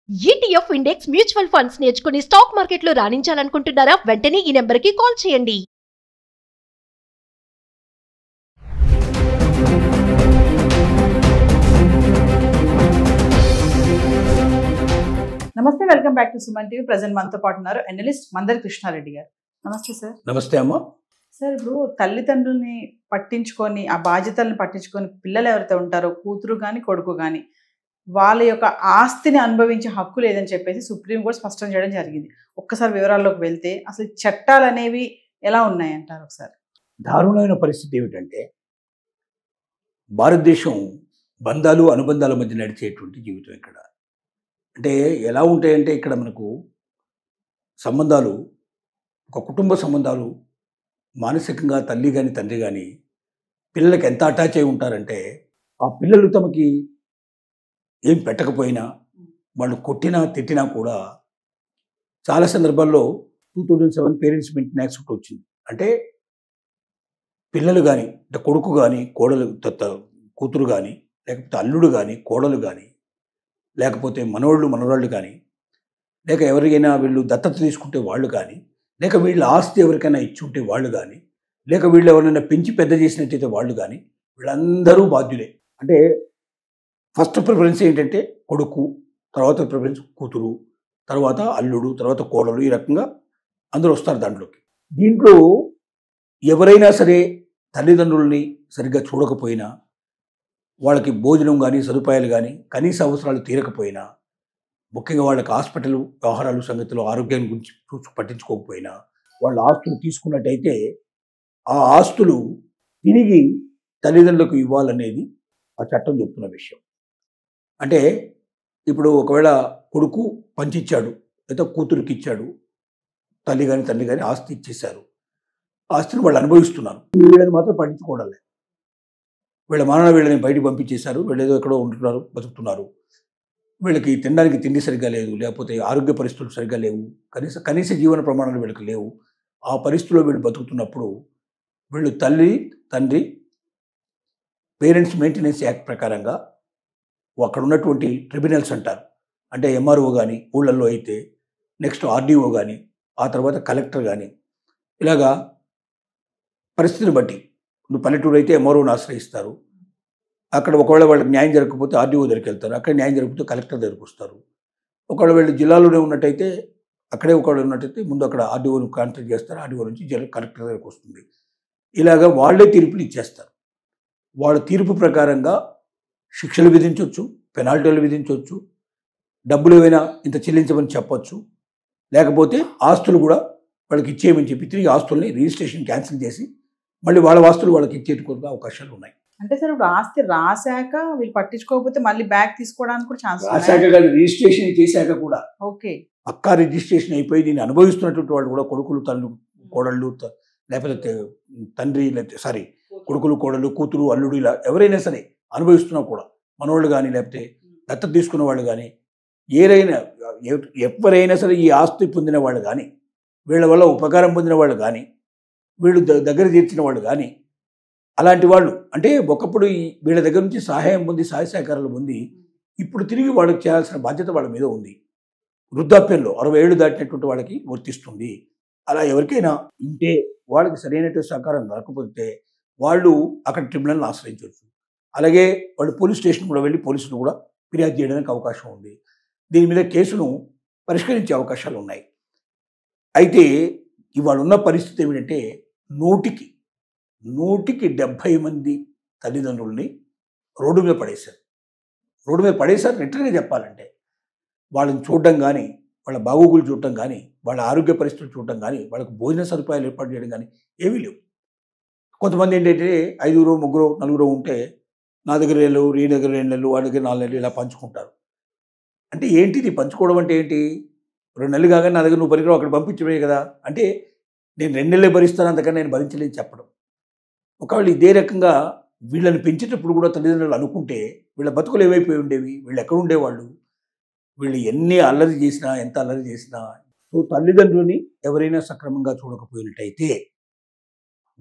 ETF index mutual funds నేర్చుకుని stock మార్కెట్లో రాణించాలనుకుంటున్నారా? వెంటనే ఈ నెంబర్కి కాల్ చేయండి. నమస్తే, welcome back to Suman TV. Present మనతో పాటు ఉన్నారు అనలిస్ట్ మందరి కృష్ణారెడ్డి గారు. నమస్తే సార్. నమస్తే అమ్మ. సార్, ఇప్పుడు తల్లిదండ్రుల్ని పట్టించుకొని, ఆ బాధ్యతల్ని పట్టించుకొని పిల్లలు ఎవరైతే ఉంటారో, కూతురు కానీ కొడుకు కానీ, వాళ్ళ యొక్క ఆస్తిని అనుభవించే హక్కు లేదని చెప్పేసి సుప్రీం కోర్టు స్పష్టం చేయడం జరిగింది. ఒక్కసారి వివరాల్లోకి వెళ్తే అసలు చట్టాలు అనేవి ఎలా ఉన్నాయంటారు ఒకసారి? దారుణమైన పరిస్థితి ఏమిటంటే, భారతదేశం బంధాలు అనుబంధాల మధ్య నడిచేటువంటి జీవితం. ఇక్కడ అంటే ఎలా ఉంటాయంటే, ఇక్కడ మనకు సంబంధాలు, ఒక కుటుంబ సంబంధాలు మానసికంగా తల్లి కానీ తండ్రి కానీ పిల్లలకి ఎంత అటాచ్ అయి ఉంటారంటే, ఆ పిల్లలు తమకి ఏం పెట్టకపోయినా, వాళ్ళు కొట్టినా తిట్టినా కూడా చాలా సందర్భాల్లో 2007 పేరెంట్స్ మెయింటెనెన్స్ యాక్ట్ వచ్చింది. అంటే పిల్లలు కానీ, అంటే కొడుకు కానీ, కోడలు కూతురు కానీ, లేకపోతే అల్లుడు కానీ, కోడలు కానీ, లేకపోతే మనోళ్ళు మనవరాళ్ళు కానీ, లేక ఎవరికైనా వీళ్ళు దత్తత తీసుకుంటే వాళ్ళు కానీ, లేక వీళ్ళ ఆస్తి ఎవరికైనా ఇచ్చుంటే వాళ్ళు కానీ, లేక వీళ్ళు ఎవరైనా పెంచి పెద్ద చేసినట్టయితే వాళ్ళు కానీ, వీళ్ళందరూ బాధ్యులే. అంటే ఫస్ట్ ప్రిఫరెన్స్ ఏంటంటే కొడుకు, తర్వాత ప్రిఫరెన్స్ కూతురు, తర్వాత అల్లుడు, తర్వాత కోడలు, ఈ రకంగా అందరూ వస్తారు దాంట్లోకి. దీంట్లో ఎవరైనా సరే తల్లిదండ్రుల్ని సరిగ్గా చూడకపోయినా, వాళ్ళకి భోజనం కానీ సదుపాయాలు కానీ కనీస అవసరాలు తీరకపోయినా, ముఖ్యంగా వాళ్ళకి హాస్పిటల్ వ్యవహారాలు సంగతులు ఆరోగ్యం గురించి పట్టించుకోకపోయినా, వాళ్ళ ఆస్తులు తీసుకున్నట్టయితే ఆ ఆస్తులు తిరిగి తల్లిదండ్రులకు ఇవ్వాలనేది ఆ చట్టం చెప్తున్న విషయం. అంటే ఇప్పుడు ఒకవేళ కొడుకు పంచిచ్చాడు, లేదా కూతురికి ఇచ్చాడు, తల్లి కానీ తండ్రి కానీ ఆస్తి ఇచ్చేశారు, ఆస్తిని వాళ్ళు అనుభవిస్తున్నారు, వీళ్ళని మాత్రం పట్టించుకోవడం లేదు. వీళ్ళ మానవ వీళ్ళని బయటికి పంపించేశారు, వీళ్ళు ఏదో ఎక్కడో ఉంటున్నారు, బతుకుతున్నారు, వీళ్ళకి తినడానికి తిండి సరిగ్గా లేదు, లేకపోతే ఆరోగ్య పరిస్థితులు సరిగ్గా లేవు, కనీస జీవన ప్రమాణాలు వీళ్ళకి లేవు. ఆ పరిస్థితుల్లో వీళ్ళు బతుకుతున్నప్పుడు వీళ్ళు తల్లి తండ్రి పేరెంట్స్ మెయింటెనెన్స్ యాక్ట్ ప్రకారంగా అక్కడ ఉన్నటువంటి ట్రిబ్యునల్స్ అంటారు, అంటే ఎంఆర్ఓ కానీ, ఊళ్ళల్లో అయితే నెక్స్ట్ ఆర్డీఓ కానీ, ఆ తర్వాత కలెక్టర్ కానీ, ఇలాగా పరిస్థితిని బట్టి ఇప్పుడు పల్లెటూరు అయితే ఎంఆర్ఓని ఆశ్రయిస్తారు. అక్కడ ఒకవేళ వాళ్ళకి న్యాయం జరగకపోతే ఆర్డీఓ దగ్గరికి వెళ్తారు, అక్కడ న్యాయం జరగకపోతే కలెక్టర్ దగ్గరికి వస్తారు. ఒకవేళ వీళ్ళు జిల్లాలోనే ఉన్నట్టయితే, అక్కడే ఒకవేళ ఉన్నట్టయితే ముందు అక్కడ ఆర్డీఓని కాంటాక్ట్ చేస్తారు, ఆర్డీఓ నుంచి కలెక్టర్ దగ్గరికి వస్తుంది. ఇలాగా వాళ్ళే తీర్పులు ఇచ్చేస్తారు. వాళ్ళ తీర్పు ప్రకారంగా శిక్షలు విధించవచ్చు, పెనాల్టీలు విధించవచ్చు, డబ్బులు ఏమైనా ఇంత చెల్లించమని చెప్పచ్చు, లేకపోతే ఆస్తులు కూడా వాళ్ళకి ఇచ్చేయమని చెప్పి తిరిగి ఆస్తుల్ని రిజిస్ట్రేషన్ క్యాన్సిల్ చేసి మళ్ళీ వాళ్ళ ఆస్తులు వాళ్ళకి ఇచ్చేట్టుకోవడానికి అవకాశాలు ఉన్నాయి. అంటే సార్, ఇప్పుడు ఆస్తి రాశాక వీళ్ళు పట్టించుకోకపోతే మళ్ళీ బ్యాక్ తీసుకోవడానికి కూడా ఛాన్స్ రాశాక కానీ రిజిస్ట్రేషన్ చేశాక కూడా, ఓకే, పక్కా రిజిస్ట్రేషన్ అయిపోయి దీన్ని అనుభవిస్తున్నటువంటి వాళ్ళు కూడా, కొడుకులు తల్లు కోడళ్ళు, లేకపోతే తండ్రి, లేకపోతే కొడుకులు కోడళ్ళు కూతురు అల్లుడు, ఇలా ఎవరైనా సరే అనుభవిస్తున్నా కూడా, మనవాళ్ళు కానీ లేకపోతే దత్తత తీసుకున్న వాళ్ళు కానీ, ఎవరైనా సరే ఈ ఆస్తి పొందిన వాళ్ళు కానీ, వీళ్ళ వల్ల ఉపకారం పొందిన వాళ్ళు కానీ, వీళ్ళు దగ్గర చేర్చిన వాళ్ళు కానీ, అలాంటి వాళ్ళు అంటే ఒకప్పుడు వీళ్ళ దగ్గర నుంచి సహాయం పొంది, సహాయ సహకారాలు పొంది, ఇప్పుడు తిరిగి వాళ్ళకి చేయాల్సిన బాధ్యత వాళ్ళ మీద ఉంది. వృద్ధాప్యంలో 60 ఏళ్ళు దాటినటువంటి వాళ్ళకి వర్తిస్తుంది. అలా ఎవరికైనా ఉంటే వాళ్ళకి సరైనటువంటి సహకారం రాకపోతే వాళ్ళు అక్కడ ట్రిబ్యునల్ని ఆశ్రయించవచ్చు. అలాగే వాళ్ళు పోలీస్ స్టేషన్ కూడా వెళ్ళి పోలీసులు కూడా ఫిర్యాదు చేయడానికి అవకాశం ఉంది. దీని మీద కేసును పరిష్కరించే అవకాశాలు ఉన్నాయి. అయితే ఇవాళ ఉన్న పరిస్థితి ఏమిటంటే, 100కి 70 మంది తల్లిదండ్రుల్ని రోడ్డు మీద పడేశారు. రిటర్న్గా చెప్పాలంటే వాళ్ళని చూడడం కానీ, వాళ్ళ బాగోగులు చూడటం కానీ, వాళ్ళ ఆరోగ్య పరిస్థితులు చూడటం కానీ, వాళ్ళకు భోజన సదుపాయాలు ఏర్పాటు చేయడం కానీ ఏమీ లేవు. కొంతమంది ఏంటంటే 5 3 4 ఉంటే నా దగ్గర 2 నెలలు, ఈ దగ్గర 2 నెలలు, వాడి దగ్గర 4 నెలలు ఇలా పంచుకుంటారు. అంటే ఏంటిది పంచుకోవడం అంటే ఏంటి? 2 నెలలు కాగానే నా దగ్గర నువ్వు పనికిరావు, అక్కడ పంపించమే కదా అంటే, నేను 2 నెలలే భరిస్తాను, అంతకన్నా నేను భరించలేని చెప్పడం. ఒకవేళ ఇదే రకంగా వీళ్ళని పెంచేటప్పుడు కూడా తల్లిదండ్రులు అనుకుంటే వీళ్ళ బతుకులు ఏమైపోయి ఉండేవి, వీళ్ళు ఎక్కడ ఉండేవాళ్ళు, వీళ్ళు ఎన్ని అల్లరి చేసినా, ఎంత అల్లరి చేసినా. సో తల్లిదండ్రులని ఎవరైనా సక్రమంగా చూడకపోయినట్టయితే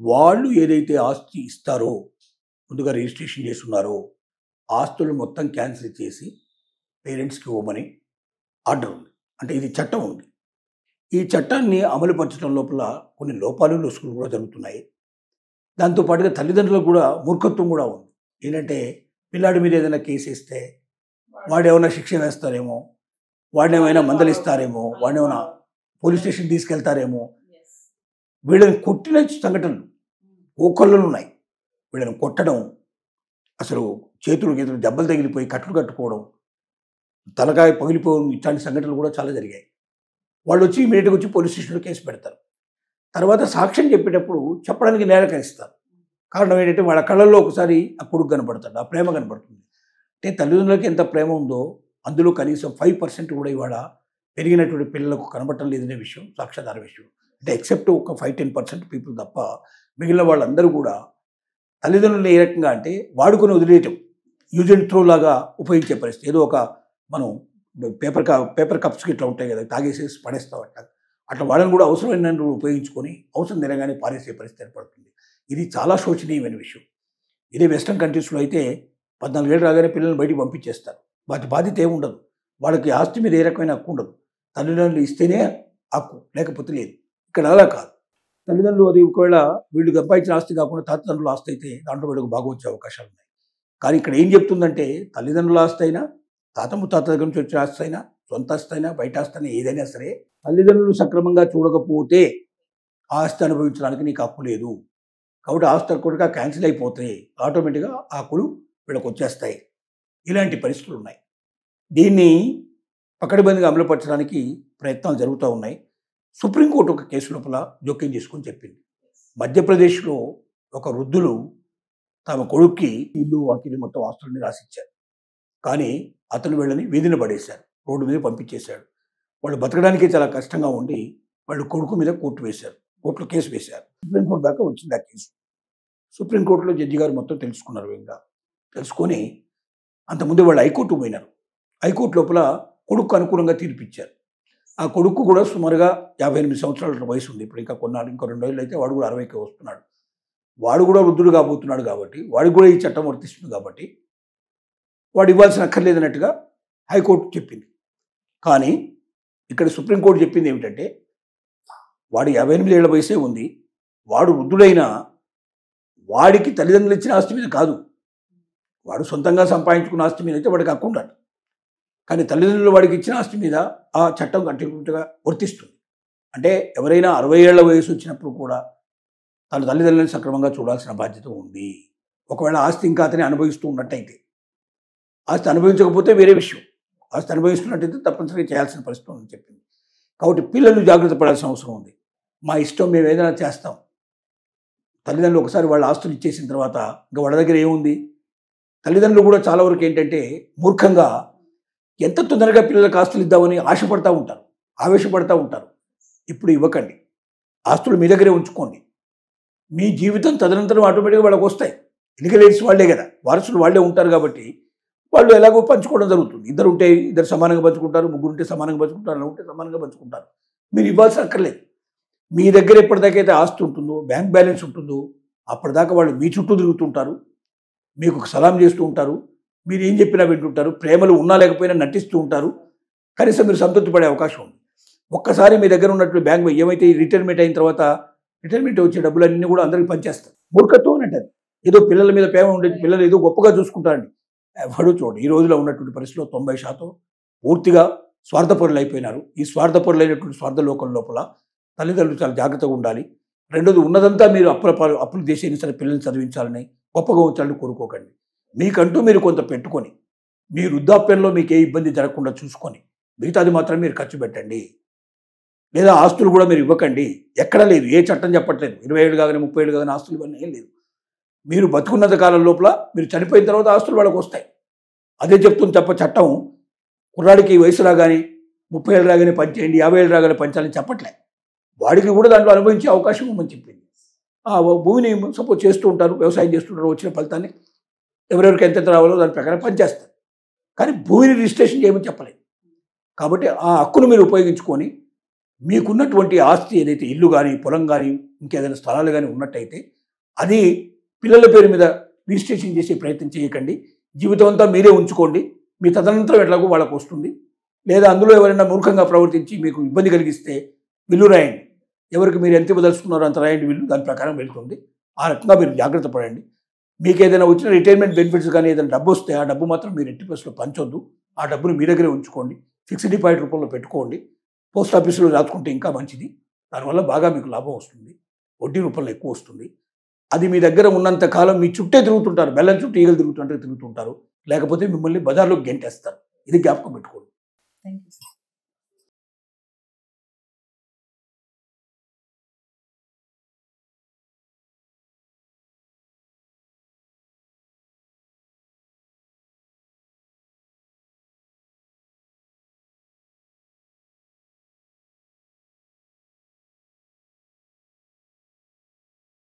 వాళ్ళు ఏదైతే ఆస్తి ఇస్తారో, ముందుగా రిజిస్ట్రేషన్ చేస్తున్నారో, ఆస్తులు మొత్తం క్యాన్సిల్ చేసి పేరెంట్స్కి ఇవ్వమని ఆర్డర్ ఉంది, అంటే ఇది చట్టం ఉంది. ఈ చట్టాన్ని అమలుపరచడం లోపల కొన్ని లోపాలు లొసుగులు కూడా జరుగుతున్నాయి. దాంతోపాటుగా తల్లిదండ్రులకు కూడా మూర్ఖత్వం కూడా ఉంది. ఏంటంటే పిల్లాడి మీద ఏదైనా కేసు ఇస్తే వాడు ఏమైనా శిక్ష వేస్తారేమో, వాడిని ఏమైనా మందలిస్తారేమో, వాడిని ఏమైనా పోలీస్ స్టేషన్ తీసుకెళ్తారేమో. వీళ్ళని కొట్టిన సంఘటనలు ఓకళ్ళు ఉన్నాయి. వీళ్ళని కొట్టడం, అసలు చేతులు గీతులు దెబ్బలు తగిలిపోయి కట్లు కట్టుకోవడం, తలకాయ పగిలిపోవడం, ఇట్లాంటి సంఘటనలు కూడా చాలా జరిగాయి. వాళ్ళు వచ్చి ఇమీడియట్గా వచ్చి పోలీస్ స్టేషన్లో కేసు పెడతారు. తర్వాత సాక్ష్యం చెప్పేటప్పుడు చెప్పడానికి నిరాకరిస్తారు. కారణం ఏంటంటే వాళ్ళ కళ్ళల్లో ఒకసారి ఆ కొడుకు కనపడతాడు, ఆ ప్రేమ కనపడుతుంది. అంటే తల్లిదండ్రులకి ఎంత ప్రేమ ఉందో అందులో కనీసం 5% కూడా ఇవాళ పెరిగినటువంటి పిల్లలకు కనబడటం లేదనే విషయం సాక్ష్యాధార విషయం. అంటే ఎక్సెప్ట్ ఒక 5-10% పీపుల్ తప్ప మిగిలిన వాళ్ళందరూ కూడా తల్లిదండ్రులను ఏ రకంగా అంటే వాడుకొని వదిలేయటం, యూజ్ అండ్ త్రో లాగా ఉపయోగించే పరిస్థితి. ఏదో ఒక మనం పేపర్ కప్స్కి ఇట్లా ఉంటాయి కదా, తాగేసేసి పడేస్తాం అట్లా వాళ్ళని కూడా అవసరమైన ఉపయోగించుకొని అవసరం తినగానే పారేసే పరిస్థితి ఏర్పడుతుంది. ఇది చాలా శోచనీయమైన విషయం. ఇదే వెస్ట్రన్ కంట్రీస్లో అయితే 14 ఏళ్ళు రాగానే పిల్లల్ని బయటికి పంపించేస్తారు. వాటి బాధ్యత ఏమి ఉండదు, వాళ్ళకి ఆస్తి మీద ఏ రకమైన హక్కు ఉండదు. తల్లిదండ్రులు ఇస్తేనే హక్కు, లేకపోతే లేదు. ఇక్కడ అలా కాదు. తల్లిదండ్రులు అది ఒకవేళ వీళ్ళు సంపాదించిన ఆస్తి కాకుండా తాతదండ్రుల ఆస్తి అయితే దాంట్లో వీళ్ళకి బాగా వచ్చే అవకాశాలు ఉన్నాయి. కానీ ఇక్కడ ఏం చెప్తుందంటే తల్లిదండ్రుల ఆస్తి అయినా, తాత ముత్తాత దగ్గర నుంచి వచ్చే ఆస్తి అయినా, సొంత ఆస్తి అయినా, బయట ఆస్తి అయినా, ఏదైనా సరే తల్లిదండ్రులు సక్రమంగా చూడకపోతే ఆస్తి అనుభవించడానికి నీకు హక్కు లేదు. కాబట్టి ఆస్తి హక్కుగా క్యాన్సిల్ అయిపోతాయి, ఆటోమేటిక్గా ఆ హక్కులు వీళ్ళకి వచ్చేస్తాయి. ఇలాంటి పరిస్థితులు ఉన్నాయి. దీన్ని పకడ్బందీగా అమలుపరచడానికి ప్రయత్నాలు జరుగుతూ ఉన్నాయి. సుప్రీంకోర్టు ఒక కేసు లోపల జోక్యం చేసుకొని చెప్పింది. మధ్యప్రదేశ్లో ఒక వృద్ధులు తమ కొడుక్కి ఇల్లు వాకిలి మొత్తం ఆస్తులని రాసిచ్చారు. కానీ అతను వీళ్ళని వీధిన పడేశారు, రోడ్డు మీద పంపించేశాడు. వాళ్ళు బతకడానికి చాలా కష్టంగా ఉండి వాళ్ళు కొడుకు మీద కోర్టులో కేసు వేశారు. సుప్రీంకోర్టు దాకా వచ్చింది ఆ కేసు. సుప్రీంకోర్టులో జడ్జి గారు మొత్తం తెలుసుకున్నారు. ఇంకా తెలుసుకొని అంతకుముందు వాళ్ళు హైకోర్టు పోయినారు. హైకోర్టు లోపల కొడుకు అనుకూలంగా తీర్పిచ్చారు. ఆ కొడుకు కూడా సుమారుగా 58 సంవత్సరాల వయసు ఉంది. ఇప్పుడు ఇంకా కొన్నాళ్ళు, ఇంకో 2 ఏళ్ళు అయితే వాడు కూడా 60కి వస్తున్నాడు. వాడు కూడా వృద్ధుడు కాబోతున్నాడు కాబట్టి వాడికి కూడా ఈ చట్టం వర్తిస్తుంది కాబట్టి వాడు ఇవ్వాల్సిన అక్కర్లేదన్నట్టుగా హైకోర్టు చెప్పింది. కానీ ఇక్కడ సుప్రీంకోర్టు చెప్పింది ఏమిటంటే వాడు 58 ఏళ్ల వయసే ఉంది, వాడు వృద్ధుడైనా వాడికి తల్లిదండ్రులు ఇచ్చిన ఆస్తి మీద కాదు, వాడు సొంతంగా సంపాదించుకున్న ఆస్తి మీద అయితే వాడికి హక్కు ఉండాలి. కానీ తల్లిదండ్రులు వాడికి ఇచ్చిన ఆస్తి మీద ఆ చట్టం కంటిన్యూగా వర్తిస్తుంది. అంటే ఎవరైనా 60 ఏళ్ల వయసు వచ్చినప్పుడు కూడా తన తల్లిదండ్రులను సక్రమంగా చూడాల్సిన బాధ్యత ఉంది. ఒకవేళ ఆస్తి ఇంకా అతని అనుభవిస్తూ ఉన్నట్టయితే, ఆస్తి అనుభవించకపోతే వేరే విషయం, ఆస్తి అనుభవిస్తున్నట్టయితే తప్పనిసరిగా చేయాల్సిన పరిస్థితి ఉందని చెప్పింది. కాబట్టి పిల్లలు జాగ్రత్త పడాల్సిన అవసరం ఉంది. మా ఇష్టం, మేము ఏదైనా చేస్తాం. తల్లిదండ్రులు ఒకసారి వాళ్ళ ఆస్తులు ఇచ్చేసిన తర్వాత ఇంకా వాళ్ళ దగ్గర ఏముంది? తల్లిదండ్రులు కూడా చాలా వరకు ఏంటంటే మూర్ఖంగా ఎంత తొందరగా పిల్లలకు ఆస్తులు ఇద్దామని ఆశపడతా ఉంటారు, ఆవేశపడతా ఉంటారు. ఇప్పుడు ఇవ్వకండి, ఆస్తులు మీ దగ్గరే ఉంచుకోండి. మీ జీవితం తదనంతరం ఆటోమేటిక్గా వాళ్ళకి వస్తాయి. లీగల్ ఎయిడ్స్ వాళ్ళే కదా, వారసులు వాళ్ళే ఉంటారు కాబట్టి వాళ్ళు ఎలాగో పంచుకోవడం జరుగుతుంది. ఇద్దరు ఉంటే ఇద్దరు సమానంగా పంచుకుంటారు, ముగ్గురు ఉంటే సమానంగా పంచుకుంటారు, అలా ఉంటే సమానంగా పంచుకుంటారు. మీరు ఇవ్వాల్సిన అక్కర్లేదు. మీ దగ్గర ఎప్పటిదాకైతే ఆస్తి ఉంటుందో, బ్యాంక్ బ్యాలెన్స్ ఉంటుందో అప్పటిదాకా వాళ్ళు మీ చుట్టూ తిరుగుతుంటారు, మీకు సలాం చేస్తూ ఉంటారు, మీరు ఏం చెప్పినా వింటుంటారు, ప్రేమలు ఉన్నా లేకపోయినా నటిస్తూ ఉంటారు. కనీసం మీరు సంతృప్తి పడే అవకాశం ఉంది. ఒక్కసారి మీ దగ్గర ఉన్నట్లు బ్యాంక్ ఏమైతే రిటైర్మెంట్ అయిన తర్వాత రిటైర్మెంట్ వచ్చే డబ్బులన్నీ కూడా అందరికీ పనిచేస్తారు. మూర్ఖత్వం అంటారు. ఏదో పిల్లల మీద ప్రేమ ఉండేది, పిల్లలు ఏదో గొప్పగా చూసుకుంటారండి. ఎవడో చూడండి, ఈ రోజులో ఉన్నటువంటి పరిస్థితిలో 90% పూర్తిగా స్వార్థపరులు అయిపోయినారు. ఈ స్వార్థపరులైనటువంటి స్వార్థ లోకం లోపల తల్లిదండ్రులు చాలా జాగ్రత్తగా ఉండాలి. రెండోది, ఉన్నదంతా మీరు అప్పులు చేసి సరే పిల్లల్ని చదివించాలని, గొప్పగా ఉంచాలని కోరుకోకండి. మీకంటూ మీరు కొంత పెట్టుకొని మీ వృద్ధాప్యంలో మీకు ఏ ఇబ్బంది జరగకుండా చూసుకొని మిగతాది మాత్రం మీరు ఖర్చు పెట్టండి. లేదా ఆస్తులు కూడా మీరు ఇవ్వకండి. ఎక్కడ లేదు, ఏ చట్టం చెప్పట్లేదు. 20 ఏళ్ళు కాగానే 30 ఏళ్ళు కాగానే ఆస్తులు ఇవన్నీ ఏం లేదు. మీరు బతుకున్నంత కాలం లోపల మీరు చనిపోయిన తర్వాత ఆస్తులు వాళ్ళకి వస్తాయి. అదే చెప్తుంది తప్ప చట్టం కుర్రాడికి వయసు రాగానే 30 ఏళ్ళు రాగానే పంచేయండి, 50 ఏళ్ళు రాగానే పంచాలని చెప్పట్లే. వాడికి కూడా దాంట్లో అనుభవించే అవకాశం ఉందని చెప్పింది. ఆ భూమిని సపోజ్ చేస్తూ ఉంటారు, వ్యవసాయం చేస్తుంటారు, వచ్చిన ఫలితాన్ని ఎవరెవరికి ఎంతెంత రావాలో దాని ప్రకారం పనిచేస్తారు. కానీ భూమిని రిజిస్ట్రేషన్ చేయమని చెప్పలేదు. కాబట్టి ఆ హక్కును మీరు ఉపయోగించుకొని మీకున్నటువంటి ఆస్తి ఏదైతే ఇల్లు కానీ, పొలం కానీ, ఇంకేదైనా స్థలాలు కానీ ఉన్నట్టయితే అది పిల్లల పేరు మీద రిజిస్ట్రేషన్ చేసే ప్రయత్నం చేయకండి. జీవితం అంతా మీరే ఉంచుకోండి. మీ తదనంతరం ఎట్లాగో వాళ్ళకు వస్తుంది. లేదా అందులో ఎవరైనా మూర్ఖంగా ప్రవర్తించి మీకు ఇబ్బంది కలిగిస్తే విల్లు రాయండి. ఎవరికి మీరు ఎంత ఇవ్వదలుచుకున్నారో అంత రాయండి విల్లు, దాని ప్రకారం వెళ్తుంది. ఆ రకంగా మీరు జాగ్రత్త పడండి. మీకు ఏదైనా వచ్చిన రిటైర్మెంట్ బెనిఫిట్స్ కానీ ఏదైనా డబ్బు వస్తే ఆ డబ్బు మాత్రం మీరు ఎట్టి పరిస్థితుల్లో పంచొద్దు. ఆ డబ్బును మీ దగ్గరే ఉంచుకోండి. ఫిక్స్డ్ డిపాజిట్ రూపంలో పెట్టుకోండి. పోస్ట్ ఆఫీసులో దాచుకుంటే ఇంకా మంచిది. దానివల్ల బాగా మీకు లాభం వస్తుంది. వడ్డీ రూపంలో ఎక్కువ వస్తుంది. అది మీ దగ్గర ఉన్నంత కాలం మీ చుట్టే తిరుగుతుంటారు. బెల్లం చుట్టూ ఈగలు తిరుగుతుంటారు. లేకపోతే మిమ్మల్ని బజార్లోకి గెంటేస్తారు. ఇది జ్ఞాపకం పెట్టుకోండి. Thank you.